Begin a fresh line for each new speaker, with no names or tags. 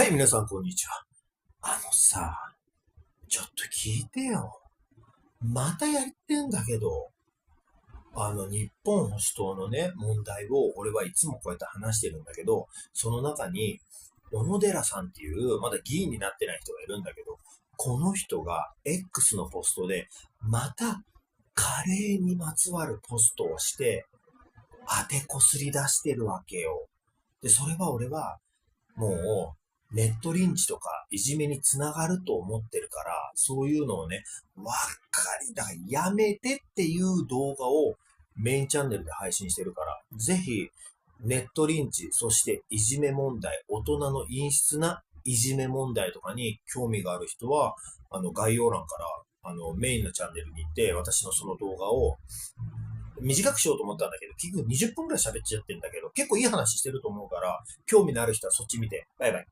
はい、皆さん、こんにちは。ちょっと聞いてよ。またやってんだけど、日本保守党のね、問題を、俺はいつもこうやって話してるんだけど、その中に、小野寺さんっていう、まだ議員になってない人がいるんだけど、この人が X のポストで、また、カレーにまつわるポストをして、当てこすり出してるわけよ。で、それは俺は、もう、ネットリンチとかいじめにつながると思ってるから、そういうのをね、だからやめてっていう動画をメインチャンネルで配信してるから、ぜひ、ネットリンチ、そしていじめ問題、大人の陰湿ないじめ問題とかに興味がある人は、概要欄から、メインのチャンネルに行って、私のその動画を短くしようと思ったんだけど、結局20分くらい喋っちゃってるんだけど、結構いい話してると思うから、興味のある人はそっち見て。バイバイ。